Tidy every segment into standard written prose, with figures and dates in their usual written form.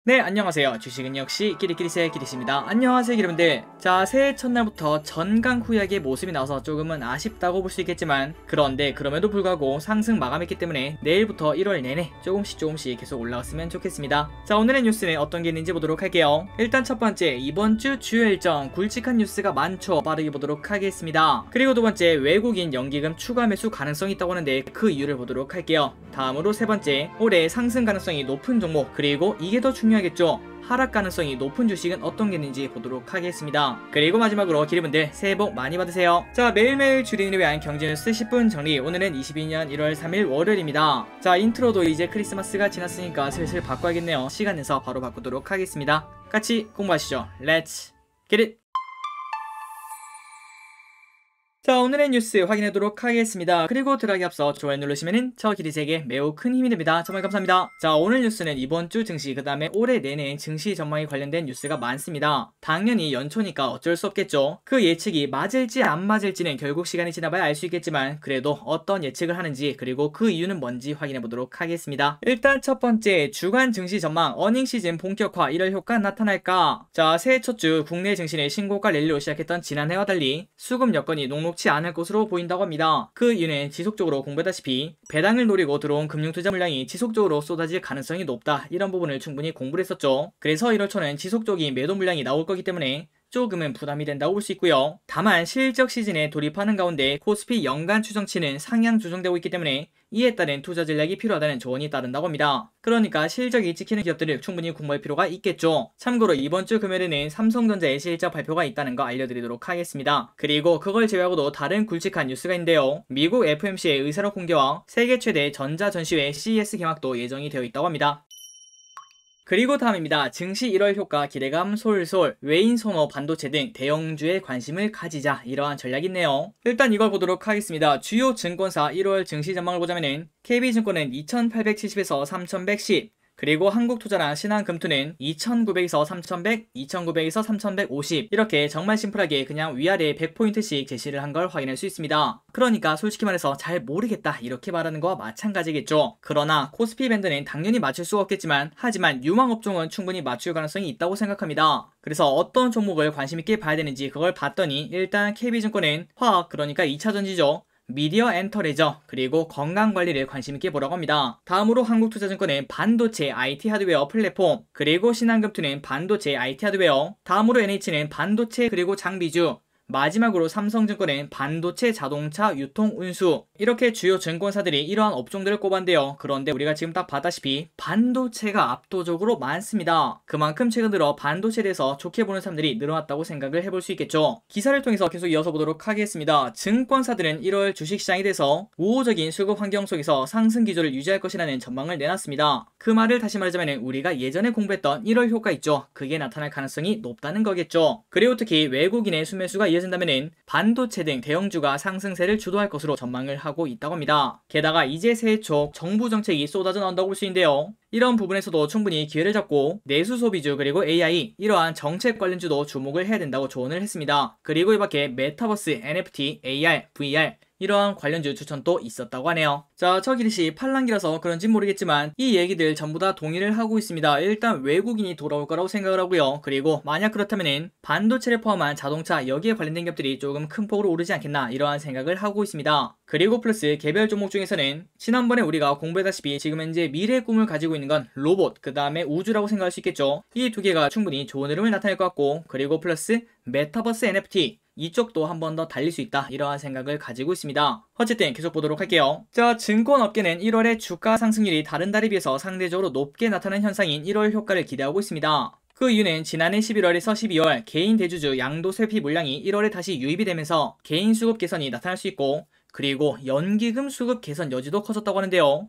네, 안녕하세요. 주식은 역시 끼리끼리새 끼리씨입니다. 안녕하세요, 여러분들. 자, 새해 첫날부터 전강후약의 모습이 나와서 조금은 아쉽다고 볼 수 있겠지만, 그런데 그럼에도 불구하고 상승 마감했기 때문에 내일부터 1월 내내 조금씩 계속 올라갔으면 좋겠습니다. 자, 오늘의 뉴스는 어떤 게 있는지 보도록 할게요. 일단 첫 번째, 이번 주 주요 일정 굵직한 뉴스가 많죠. 빠르게 보도록 하겠습니다. 그리고 두 번째, 외국인 연기금 추가 매수 가능성이 있다고 하는데 그 이유를 보도록 할게요. 다음으로 세 번째, 올해 상승 가능성이 높은 종목, 그리고 이게 더 중요하겠죠. 하락 가능성이 높은 주식은 어떤 게 있는지 보도록 하겠습니다. 그리고 마지막으로 기리분들 새해 복 많이 받으세요. 자, 매일매일 주린이를 위한 경제뉴스 10분 정리. 오늘은 22년 1월 3일 월요일입니다. 자, 인트로도 이제 크리스마스가 지났으니까 슬슬 바꿔야겠네요. 시간 내서 바로 바꾸도록 하겠습니다. 같이 공부하시죠. Let's get it! 자, 오늘의 뉴스 확인하도록 하겠습니다. 그리고 들어가기 앞서 좋아요 누르시면은 저 기리세에게 매우 큰 힘이 됩니다. 정말 감사합니다. 자, 오늘 뉴스는 이번 주 증시 그 다음에 올해 내내 증시 전망에 관련된 뉴스가 많습니다. 당연히 연초니까 어쩔 수 없겠죠. 그 예측이 맞을지 안 맞을지는 결국 시간이 지나봐야 알 수 있겠지만 그래도 어떤 예측을 하는지 그리고 그 이유는 뭔지 확인해 보도록 하겠습니다. 일단 첫 번째, 주간 증시 전망. 어닝 시즌 본격화 1월 효과 나타날까? 자, 새해 첫 주 국내 증시는 신고가 랠리로 시작했던 지난해와 달리 수급 여건이 녹록지 않을 것으로 보인다고 합니다. 그 이유는 지속적으로 공부했다시피 배당을 노리고 들어온 금융투자 물량이 지속적으로 쏟아질 가능성이 높다, 이런 부분을 충분히 공부를 했었죠. 그래서 1월 초는 지속적인 매도 물량이 나올 거기 때문에 조금은 부담이 된다고 볼 수 있고요. 다만 실적 시즌에 돌입하는 가운데 코스피 연간 추정치는 상향 조정되고 있기 때문에 이에 따른 투자 전략이 필요하다는 조언이 따른다고 합니다. 그러니까 실적이 찍히는 기업들을 충분히 공부할 필요가 있겠죠. 참고로 이번 주 금요일에는 삼성전자의 실적 발표가 있다는 거 알려드리도록 하겠습니다. 그리고 그걸 제외하고도 다른 굵직한 뉴스가 있는데요. 미국 FOMC의 의사록 공개와 세계 최대 전자전시회 CES 개막도 예정이 되어 있다고 합니다. 그리고 다음입니다. 증시 1월 효과 기대감 솔솔, 외인 선호 반도체 등 대형주에 관심을 가지자, 이러한 전략이 있네요. 일단 이걸 보도록 하겠습니다. 주요 증권사 1월 증시 전망을 보자면은 KB증권은 2870에서 3110, 그리고 한국투자나 신한금투는 2900에서 3100, 2900에서 3150, 이렇게 정말 심플하게 그냥 위아래 100포인트씩 제시를 한 걸 확인할 수 있습니다. 그러니까 솔직히 말해서 잘 모르겠다 이렇게 말하는 거와 마찬가지겠죠. 그러나 코스피 밴드는 당연히 맞출 수가 없겠지만 하지만 유망업종은 충분히 맞출 가능성이 있다고 생각합니다. 그래서 어떤 종목을 관심있게 봐야 되는지 그걸 봤더니 일단 KB증권은 화학, 그러니까 2차전지죠. 미디어 엔터레저, 그리고 건강관리를 관심있게 보라고 합니다. 다음으로 한국투자증권은 반도체 IT 하드웨어 플랫폼, 그리고 신한금투는 반도체 IT 하드웨어, 다음으로 NH는 반도체 그리고 장비주, 마지막으로 삼성증권은 반도체 자동차 유통 운수, 이렇게 주요 증권사들이 이러한 업종들을 꼽았는데요. 그런데 우리가 지금 딱 봤다시피 반도체가 압도적으로 많습니다. 그만큼 최근 들어 반도체에 대해서 좋게 보는 사람들이 늘어났다고 생각을 해볼 수 있겠죠. 기사를 통해서 계속 이어서 보도록 하겠습니다. 증권사들은 1월 주식시장에 대해서 우호적인 수급 환경 속에서 상승 기조를 유지할 것이라는 전망을 내놨습니다. 그 말을 다시 말하자면 우리가 예전에 공부했던 1월 효과 있죠. 그게 나타날 가능성이 높다는 거겠죠. 그리고 특히 외국인의 순매수가 이어진다면 반도체 등 대형주가 상승세를 주도할 것으로 전망을 하고 있다고 합니다. 게다가 이제 새해 초 정부 정책이 쏟아져 나온다고 볼 수 있는데요. 이런 부분에서도 충분히 기회를 잡고 내수 소비주 그리고 AI, 이러한 정책 관련주도 주목을 해야 된다고 조언을 했습니다. 그리고 이 밖에 메타버스, NFT, AR, VR, 이러한 관련주 추천도 있었다고 하네요. 자, 저 기리씨 팔랑기라서 그런지 모르겠지만 이 얘기들 전부 다 동의를 하고 있습니다. 일단 외국인이 돌아올 거라고 생각을 하고요. 그리고 만약 그렇다면은 반도체를 포함한 자동차, 여기에 관련된 기업들이 조금 큰 폭으로 오르지 않겠나, 이러한 생각을 하고 있습니다. 그리고 플러스 개별 종목 중에서는 지난번에 우리가 공부했다시피 지금 현재 미래의 꿈을 가지고 있는 건 로봇, 그 다음에 우주라고 생각할 수 있겠죠. 이 두 개가 충분히 좋은 흐름을 나타낼 것 같고, 그리고 플러스 메타버스 NFT, 이쪽도 한 번 더 달릴 수 있다, 이러한 생각을 가지고 있습니다. 어쨌든 계속 보도록 할게요. 자, 증권업계는 1월에 주가 상승률이 다른 달에 비해서 상대적으로 높게 나타나는 현상인 1월 효과를 기대하고 있습니다. 그 이유는 지난해 11월에서 12월 개인 대주주 양도세 피 물량이 1월에 다시 유입이 되면서 개인 수급 개선이 나타날 수 있고, 그리고 연기금 수급 개선 여지도 커졌다고 하는데요.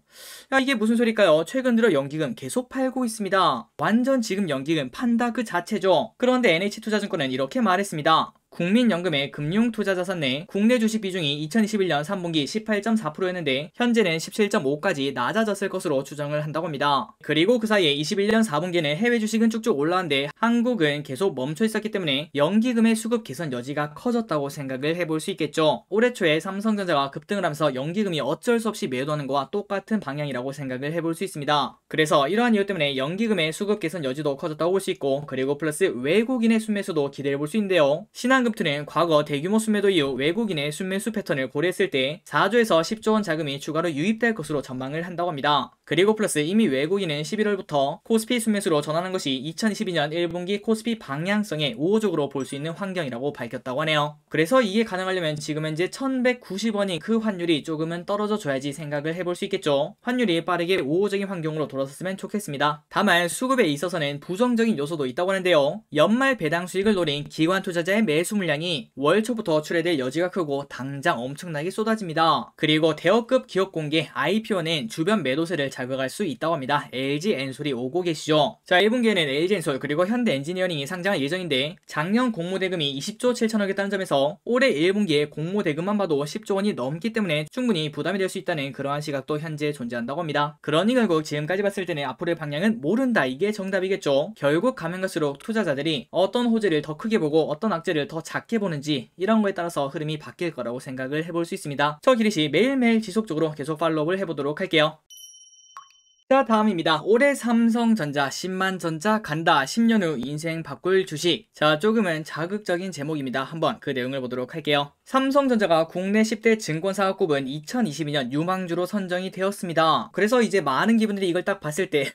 야, 이게 무슨 소리일까요? 최근 들어 연기금 계속 팔고 있습니다. 완전 지금 연기금 판다 그 자체죠. 그런데 NH투자증권은 이렇게 말했습니다. 국민연금의 금융투자자산 내 국내 주식 비중이 2021년 3분기 18.4%였는데 현재는 17.5까지 낮아졌을 것으로 추정을 한다고 합니다. 그리고 그 사이에 21년 4분기에는 해외 주식은 쭉쭉 올라왔는데 한국은 계속 멈춰 있었기 때문에 연기금의 수급 개선 여지가 커졌다고 생각을 해볼 수 있겠죠. 올해 초에 삼성전자가 급등을 하면서 연기금이 어쩔 수 없이 매도하는 것과 똑같은 방향이라고 생각을 해볼 수 있습니다. 그래서 이러한 이유 때문에 연기금의 수급 개선 여지도 커졌다고 볼 수 있고, 그리고 플러스 외국인의 순매수도 기대해 볼 수 있는데요. 신한금투는 과거 대규모 순매도 이후 외국인의 순매수 패턴을 고려했을 때 4조에서 10조 원 자금이 추가로 유입될 것으로 전망을 한다고 합니다. 그리고 플러스 이미 외국인은 11월부터 코스피 순매수로 전환한 것이 2022년 1분기 코스피 방향성에 우호적으로 볼 수 있는 환경이라고 밝혔다고 하네요. 그래서 이게 가능하려면 지금 현재 1190원인 그 환율이 조금은 떨어져 줘야지 생각을 해볼 수 있겠죠. 환율이 빠르게 우호적인 환경으로 돌아섰으면 좋겠습니다. 다만 수급에 있어서는 부정적인 요소도 있다고 하는데요. 연말 배당 수익을 노린 기관 투자자의 매수 물량이 월 초부터 출회될 여지가 크고 당장 엄청나게 쏟아집니다. 그리고 대여급 기업 공개 IPO는 주변 매도세를 자극할 수 있다고 합니다. LG 엔솔이 오고 계시죠. 자, 1분기에는 LG 엔솔 그리고 현대 엔지니어링이 상장할 예정인데 작년 공모대금이 20조 7천억이었다는 점에서 올해 1분기에 공모대금만 봐도 10조 원이 넘기 때문에 충분히 부담이 될 수 있다는 그러한 시각도 현재 존재한다고 합니다. 그러니 결국 지금까지 봤을 때는 앞으로의 방향은 모른다, 이게 정답이겠죠. 결국 가면 갈수록 투자자들이 어떤 호재를 더 크게 보고 어떤 악재를 더 작게 보는지 이런 거에 따라서 흐름이 바뀔 거라고 생각을 해볼 수 있습니다. 저 기리시 매일매일 지속적으로 계속 팔로우를 해보도록 할게요. 자, 다음입니다. 올해 삼성전자 10만 전자 간다. 10년 후 인생 바꿀 주식. 자, 조금은 자극적인 제목입니다. 한번 그 내용을 보도록 할게요. 삼성전자가 국내 10대 증권사가 꼽은 2022년 유망주로 선정이 되었습니다. 그래서 이제 많은 기분들이 이걸 딱 봤을 때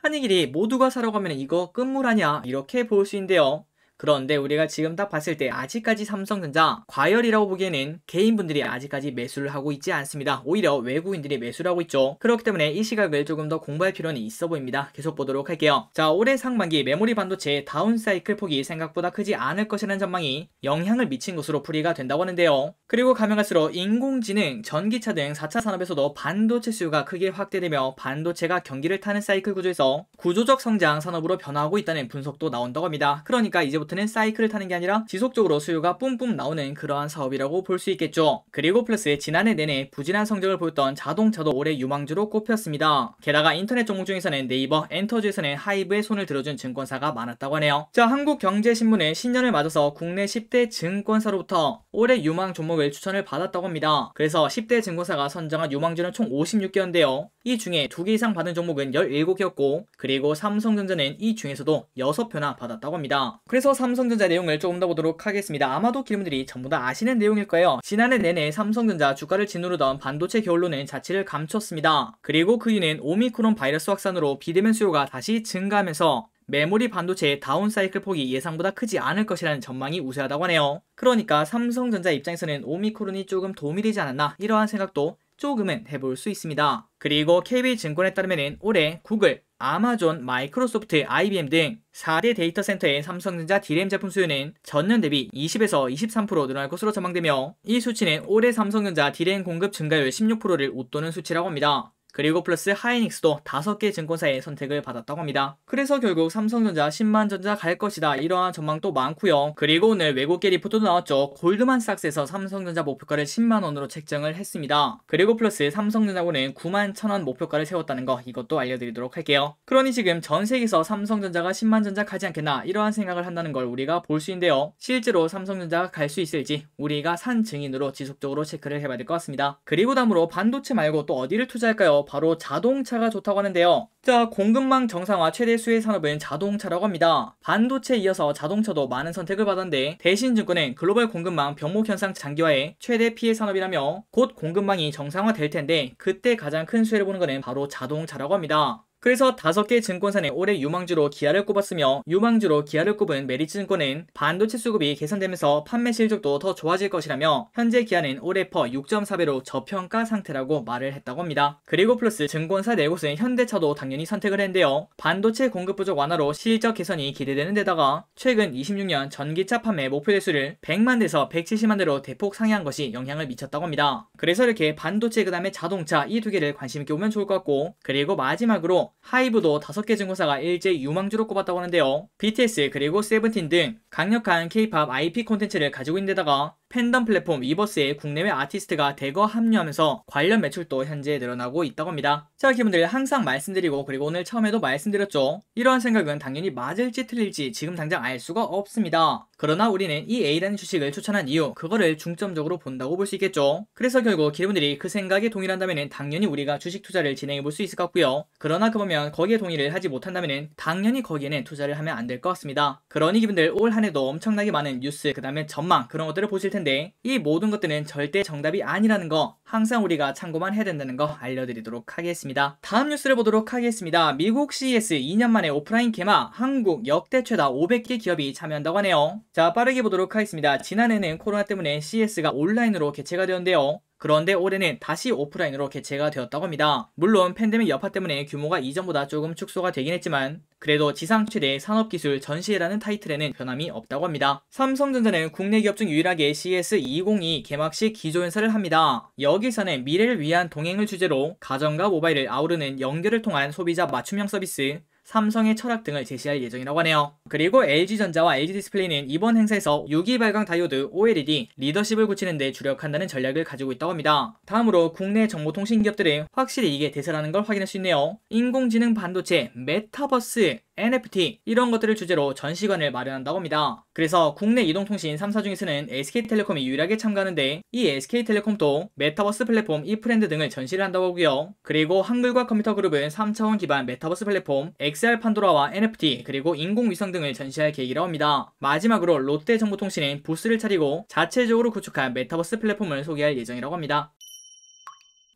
한이길이 모두가 사라고 하면 이거 끝물 아니야, 이렇게 볼 수 있는데요. 그런데 우리가 지금 딱 봤을 때 아직까지 삼성전자 과열이라고 보기에는 개인분들이 아직까지 매수를 하고 있지 않습니다. 오히려 외국인들이 매수를 하고 있죠. 그렇기 때문에 이 시각을 조금 더 공부할 필요는 있어 보입니다. 계속 보도록 할게요. 자, 올해 상반기 메모리 반도체 다운사이클 폭이 생각보다 크지 않을 것이라는 전망이 영향을 미친 것으로 풀이가 된다고 하는데요. 그리고 가면 갈수록 인공지능, 전기차 등 4차 산업에서도 반도체 수요가 크게 확대되며 반도체가 경기를 타는 사이클 구조에서 구조적 성장 산업으로 변화하고 있다는 분석도 나온다고 합니다. 그러니까 이제부터 부터는 사이클을 타는 게 아니라 지속적으로 수요가 뿜뿜 나오는 그러한 사업이라고 볼 수 있겠죠. 그리고 플러스 지난해 내내 부진한 성적을 보였던 자동차도 올해 유망주로 꼽혔습니다. 게다가 인터넷 종목 중에서는 네이버, 엔터주에서는 하이브에 손을 들어준 증권사가 많았다고 하네요. 자, 한국경제신문은 신년을 맞아서 국내 10대 증권사로부터 올해 유망 종목을 추천을 받았다고 합니다. 그래서 10대 증권사가 선정한 유망주는 총 56개인데요. 이 중에 2개 이상 받은 종목은 17개였고, 그리고 삼성전자는 이 중에서도 6표나 받았다고 합니다. 그래서 삼성전자 내용을 조금 더 보도록 하겠습니다. 아마도 기름들이 전부 다 아시는 내용일 거예요. 지난해 내내 삼성전자 주가를 짓누르던 반도체 겨울로는 자취를 감췄습니다. 그리고 그 이유는 오미크론 바이러스 확산으로 비대면 수요가 다시 증가하면서 메모리 반도체의 다운사이클 폭이 예상보다 크지 않을 것이라는 전망이 우세하다고 하네요. 그러니까 삼성전자 입장에서는 오미크론이 조금 도움이 되지 않았나, 이러한 생각도 조금은 해볼 수 있습니다. 그리고 KB증권에 따르면 올해 구글, 아마존, 마이크로소프트, IBM 등 4대 데이터 센터의 삼성전자 D램 제품 수요는 전년 대비 20에서 23% 늘어날 것으로 전망되며, 이 수치는 올해 삼성전자 D램 공급 증가율 16%를 웃도는 수치라고 합니다. 그리고 플러스 하이닉스도 5개 증권사의 선택을 받았다고 합니다. 그래서 결국 삼성전자 10만 전자 갈 것이다, 이러한 전망도 많고요. 그리고 오늘 외국계 리포트도 나왔죠. 골드만삭스에서 삼성전자 목표가를 10만원으로 책정을 했습니다. 그리고 플러스 삼성전자고는 9만 1,000원 목표가를 세웠다는 거, 이것도 알려드리도록 할게요. 그러니 지금 전 세계에서 삼성전자가 10만 전자 가지 않겠나, 이러한 생각을 한다는 걸 우리가 볼 수 있는데요. 실제로 삼성전자가 갈 수 있을지 우리가 산 증인으로 지속적으로 체크를 해봐야 될 것 같습니다. 그리고 다음으로 반도체 말고 또 어디를 투자할까요? 바로 자동차가 좋다고 하는데요. 자, 공급망 정상화 최대 수혜 산업은 자동차라고 합니다. 반도체에 이어서 자동차도 많은 선택을 받았는데, 대신증권은 글로벌 공급망 병목 현상 장기화의 최대 피해 산업이라며 곧 공급망이 정상화될 텐데 그때 가장 큰 수혜를 보는 것은 바로 자동차라고 합니다. 그래서 5개 증권사는 올해 유망주로 기아를 꼽았으며, 유망주로 기아를 꼽은 메리츠증권은 반도체 수급이 개선되면서 판매 실적도 더 좋아질 것이라며 현재 기아는 올해 퍼 6.4배로 저평가 상태라고 말을 했다고 합니다. 그리고 플러스 증권사 4곳은 현대차도 당연히 선택을 했는데요. 반도체 공급 부족 완화로 실적 개선이 기대되는 데다가 최근 26년 전기차 판매 목표 대수를 100만 대에서 170만 대로 대폭 상향한 것이 영향을 미쳤다고 합니다. 그래서 이렇게 반도체 그 다음에 자동차 이 2개를 관심 있게 보면 좋을 것 같고, 그리고 마지막으로 있는데요. 하이브도 5개 증권사가 일제 유망주로 꼽았다고 하는데요. BTS 그리고 세븐틴 등 강력한 K-팝 IP 콘텐츠를 가지고 있는 데다가 팬덤 플랫폼 위버스에 국내외 아티스트가 대거 합류하면서 관련 매출도 현재 늘어나고 있다고 합니다. 자, 여러분들 항상 말씀드리고 그리고 오늘 처음에도 말씀드렸죠. 이러한 생각은 당연히 맞을지 틀릴지 지금 당장 알 수가 없습니다. 그러나 우리는 이 A라는 주식을 추천한 이유, 그거를 중점적으로 본다고 볼 수 있겠죠. 그래서 결국 여러분들이 그 생각에 동일한다면 당연히 우리가 주식 투자를 진행해 볼 수 있을 것 같고요. 그러나 그러면 거기에 동의를 하지 못한다면 당연히 거기에는 투자를 하면 안 될 것 같습니다. 그러니 여러분들 올 한 해도 엄청나게 많은 뉴스, 그 다음에 전망 그런 것들을 보실 텐데 이 모든 것들은 절대 정답이 아니라는 거 항상 우리가 참고만 해야 된다는 거 알려드리도록 하겠습니다. 다음 뉴스를 보도록 하겠습니다. 미국 CES 2년 만에 오프라인 개막, 한국 역대 최다 500개 기업이 참여한다고 하네요. 자, 빠르게 보도록 하겠습니다. 지난해는 코로나 때문에 CES가 온라인으로 개최가 되었는데요. 그런데 올해는 다시 오프라인으로 개최가 되었다고 합니다. 물론 팬데믹 여파 때문에 규모가 이전보다 조금 축소가 되긴 했지만 그래도 지상 최대 산업기술 전시회라는 타이틀에는 변함이 없다고 합니다. 삼성전자는 국내 기업 중 유일하게 CES 2022 개막식 기조연설을 합니다. 여기서는 미래를 위한 동행을 주제로 가정과 모바일을 아우르는 연결을 통한 소비자 맞춤형 서비스, 삼성의 철학 등을 제시할 예정이라고 하네요. 그리고 LG전자와 LG디스플레이는 이번 행사에서 유기 발광 다이오드 OLED 리더십을 굳히는 데 주력한다는 전략을 가지고 있다고 합니다. 다음으로 국내 정보통신 기업들은 확실히 이게 대세라는 걸 확인할 수 있네요. 인공지능 반도체, 메타버스, NFT 이런 것들을 주제로 전시관을 마련한다고 합니다. 그래서 국내 이동통신 3사 중에서는 SK텔레콤이 유일하게 참가하는데 이 SK텔레콤도 메타버스 플랫폼 이프렌드 등을 전시를 한다고 하고요. 그리고 한글과 컴퓨터 그룹은 3차원 기반 메타버스 플랫폼 XR 판도라와 NFT 그리고 인공위성 등을 전시할 계획이라고 합니다. 마지막으로 롯데정보통신은 부스를 차리고 자체적으로 구축한 메타버스 플랫폼을 소개할 예정이라고 합니다.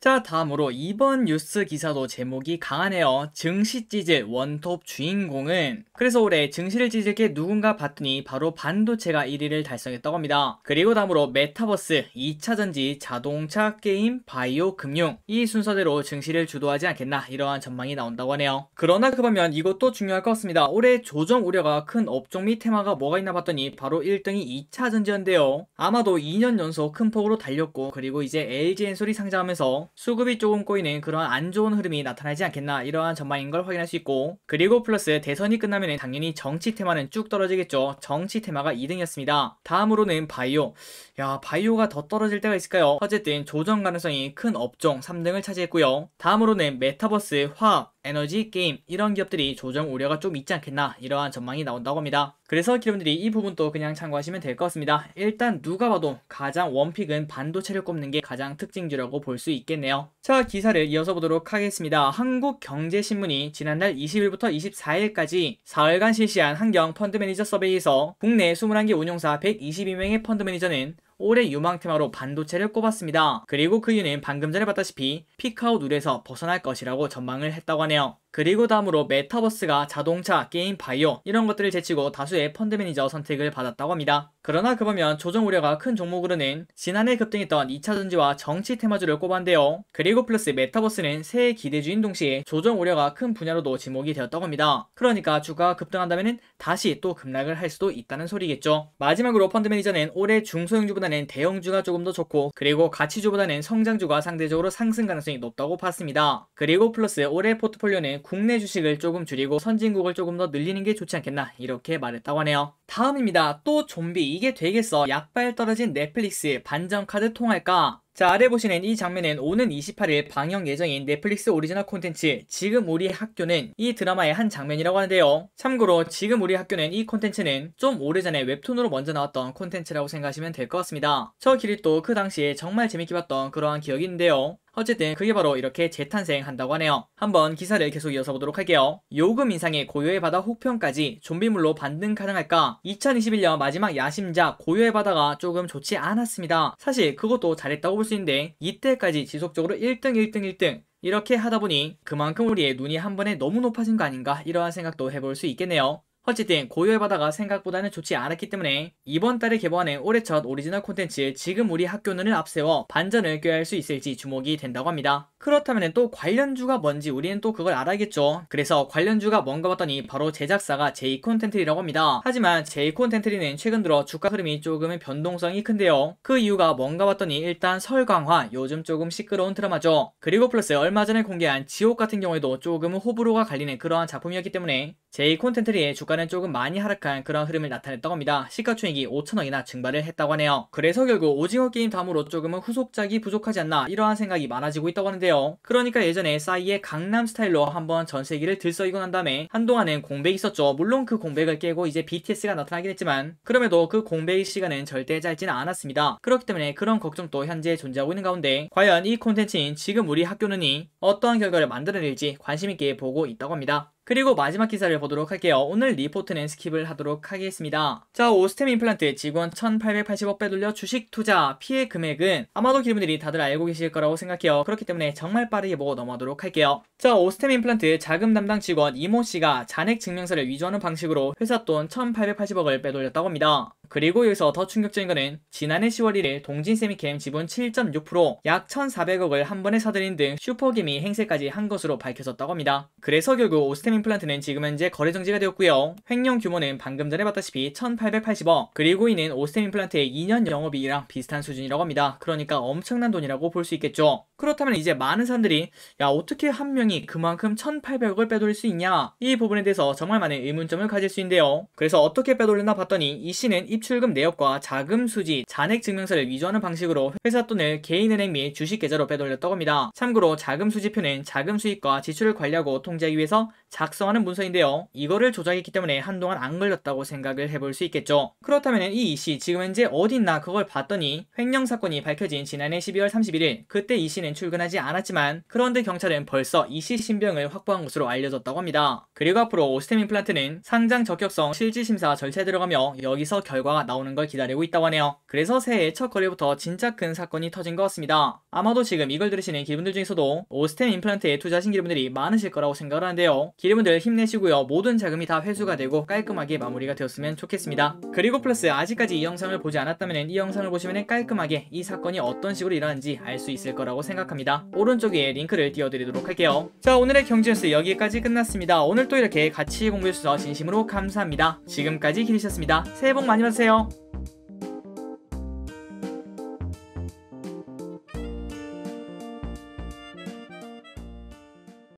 자, 다음으로 이번 뉴스 기사도 제목이 강하네요. 증시 찢을 원톱 주인공은, 그래서 올해 증시를 찢을 게 누군가 봤더니 바로 반도체가 1위를 달성했다고 합니다. 그리고 다음으로 메타버스, 2차전지, 자동차, 게임, 바이오, 금융 이 순서대로 증시를 주도하지 않겠나 이러한 전망이 나온다고 하네요. 그러나 그러면 이것도 중요할 것 같습니다. 올해 조정 우려가 큰 업종 및 테마가 뭐가 있나 봤더니 바로 1등이 2차전지였는데요. 아마도 2년 연속 큰 폭으로 달렸고 그리고 이제 LG엔솔이 상장하면서 수급이 조금 꼬이는 그런 안 좋은 흐름이 나타나지 않겠나 이러한 전망인 걸 확인할 수 있고, 그리고 플러스 대선이 끝나면 당연히 정치 테마는 쭉 떨어지겠죠. 정치 테마가 2등이었습니다. 다음으로는 바이오. 야, 바이오가 더 떨어질 때가 있을까요? 어쨌든 조정 가능성이 큰 업종 3등을 차지했고요. 다음으로는 메타버스, 화학, 에너지, 게임 이런 기업들이 조정 우려가 좀 있지 않겠나 이러한 전망이 나온다고 합니다. 그래서 여러분들이 이 부분도 그냥 참고하시면 될 것 같습니다. 일단 누가 봐도 가장 원픽은 반도체를 꼽는 게 가장 특징주라고 볼 수 있겠네요. 자, 기사를 이어서 보도록 하겠습니다. 한국경제신문이 지난달 20일부터 24일까지 4일간 실시한 한경 펀드매니저 서베이에서 국내 21개 운용사 122명의 펀드매니저는 올해 유망 테마로 반도체를 꼽았습니다. 그리고 그 이유는 방금 전에 봤다시피 피크아웃 우려에서 벗어날 것이라고 전망을 했다고 하네요. 그리고 다음으로 메타버스가 자동차, 게임, 바이오 이런 것들을 제치고 다수의 펀드 매니저 선택을 받았다고 합니다. 그러나 그러면 조정 우려가 큰 종목으로는 지난해 급등했던 2차전지와 정치 테마주를 꼽았는데요. 그리고 플러스 메타버스는 새해 기대주인 동시에 조정 우려가 큰 분야로도 지목이 되었다고 합니다. 그러니까 주가가 급등한다면 다시 또 급락을 할 수도 있다는 소리겠죠. 마지막으로 펀드 매니저는 올해 중소형주보다는 대형주가 조금 더 좋고 그리고 가치주보다는 성장주가 상대적으로 상승 가능성이 높다고 봤습니다. 그리고 플러스 올해 포트폴리오는 국내 주식을 조금 줄이고 선진국을 조금 더 늘리는 게 좋지 않겠나 이렇게 말했다고 하네요. 다음입니다. 또 좀비 이게 되겠어. 약발 떨어진 넷플릭스 반전카드 통할까? 자, 아래 보시는 이 장면은 오는 28일 방영 예정인 넷플릭스 오리지널 콘텐츠 지금 우리 학교는 이 드라마의 한 장면이라고 하는데요. 참고로 지금 우리 학교는 이 콘텐츠는 좀 오래전에 웹툰으로 먼저 나왔던 콘텐츠라고 생각하시면 될 것 같습니다. 저 길이 또 그 당시에 정말 재밌게 봤던 그러한 기억이 있는데요. 어쨌든 그게 바로 이렇게 재탄생한다고 하네요. 한번 기사를 계속 이어서 보도록 할게요. 요금 인상에 고요의 바다 혹평까지 좀비물로 반등 가능할까? 2021년 마지막 야심작 고요의 바다가 조금 좋지 않았습니다. 사실 그것도 잘했다고 볼 수 있는데 이때까지 지속적으로 1등 1등 1등 이렇게 하다 보니 그만큼 우리의 눈이 한 번에 너무 높아진 거 아닌가 이러한 생각도 해볼 수 있겠네요. 어쨌든 고요의 바다가 생각보다는 좋지 않았기 때문에 이번 달에 개봉하는 올해 첫 오리지널 콘텐츠 지금 우리 학교는을 앞세워 반전을 꾀할 수 있을지 주목이 된다고 합니다. 그렇다면 또 관련주가 뭔지 우리는 또 그걸 알아야겠죠. 그래서 관련주가 뭔가 봤더니 바로 제작사가 제이콘텐트리라고 합니다. 하지만 제이콘텐트리는 최근 들어 주가 흐름이 조금은 변동성이 큰데요. 그 이유가 뭔가 봤더니 일단 설강화, 요즘 조금 시끄러운 드라마죠. 그리고 플러스 얼마 전에 공개한 지옥 같은 경우에도 조금은 호불호가 갈리는 그러한 작품이었기 때문에 제이콘텐트리의 주가는 조금 많이 하락한 그런 흐름을 나타냈다고 합니다. 시가총액이 5천억이나 증발을 했다고 하네요. 그래서 결국 오징어 게임 다음으로 조금은 후속작이 부족하지 않나 이러한 생각이 많아지고 있다고 하는데요. 그러니까 예전에 싸이의 강남 스타일로 한번 전세기를 들썩이고 난 다음에 한동안은 공백이 있었죠. 물론 그 공백을 깨고 이제 BTS가 나타나긴 했지만 그럼에도 그 공백의 시간은 절대 짧지는 않았습니다. 그렇기 때문에 그런 걱정도 현재 존재하고 있는 가운데 과연 이 콘텐츠인 지금 우리 학교는이 어떠한 결과를 만들어낼지 관심있게 보고 있다고 합니다. 그리고 마지막 기사를 보도록 할게요. 오늘 리포트는 스킵을 하도록 하겠습니다. 자, 오스템 임플란트 직원 1880억 빼돌려 주식 투자 피해 금액은 아마도 여러분들이 다들 알고 계실 거라고 생각해요. 그렇기 때문에 정말 빠르게 보고 넘어가도록 할게요. 자, 오스템 임플란트 자금 담당 직원 이모씨가 잔액 증명서를 위조하는 방식으로 회사 돈 1880억을 빼돌렸다고 합니다. 그리고 여기서 더 충격적인 거는 지난해 10월 1일 동진세미캠 지분 7.6% 약 1,400억을 한 번에 사들인 등 슈퍼개미 행세까지 한 것으로 밝혀졌다고 합니다. 그래서 결국 오스템 임플란트는 지금 현재 거래 정지가 되었고요. 횡령 규모는 방금 전에 봤다시피 1,880억, 그리고 이는 오스템 임플란트의 2년 영업이익이랑 비슷한 수준이라고 합니다. 그러니까 엄청난 돈이라고 볼 수 있겠죠. 그렇다면 이제 많은 사람들이 야, 어떻게 한 명이 그만큼 1,800억을 빼돌릴 수 있냐, 이 부분에 대해서 정말 많은 의문점을 가질 수 있는데요. 그래서 어떻게 빼돌렸나 봤더니 이 씨는 입출금 내역과 자금 수지, 잔액 증명서를 위조하는 방식으로 회사 돈을 개인은행 및 주식 계좌로 빼돌렸다고 합니다. 참고로 자금 수지표는 자금 수입과 지출을 관리하고 통제하기 위해서 작성하는 문서인데요. 이거를 조작했기 때문에 한동안 안 걸렸다고 생각을 해볼 수 있겠죠. 그렇다면 이 이씨 지금 현재 어디 있나 그걸 봤더니 횡령 사건이 밝혀진 지난해 12월 31일, 그때 이 씨는 출근하지 않았지만 그런데 경찰은 벌써 이 씨 신병을 확보한 것으로 알려졌다고 합니다. 그리고 앞으로 오스템 임플란트는 상장 적격성 실질심사 절차에 들어가며 여기서 결과가 나오는 걸 기다리고 있다고 하네요. 그래서 새해 첫 거래부터 진짜 큰 사건이 터진 것 같습니다. 아마도 지금 이걸 들으시는 기분들 중에서도 오스템 임플란트에 투자하신 기분들이 많으실 거라고 생각을 하는데요. 기분들 힘내시고요. 모든 자금이 다 회수가 되고 깔끔하게 마무리가 되었으면 좋겠습니다. 그리고 플러스 아직까지 이 영상을 보지 않았다면 이 영상을 보시면 깔끔하게 이 사건이 어떤 식으로 일어나는지 알 수 있을 거라고 생각합니다. 오른쪽에 링크를 띄워드리도록 할게요. 자, 오늘의 경제뉴스 여기까지 끝났습니다. 오늘 또 이렇게 같이 공부해주셔서 진심으로 감사합니다. 지금까지 기리셨습니다. 새해 복 많이 받으세요.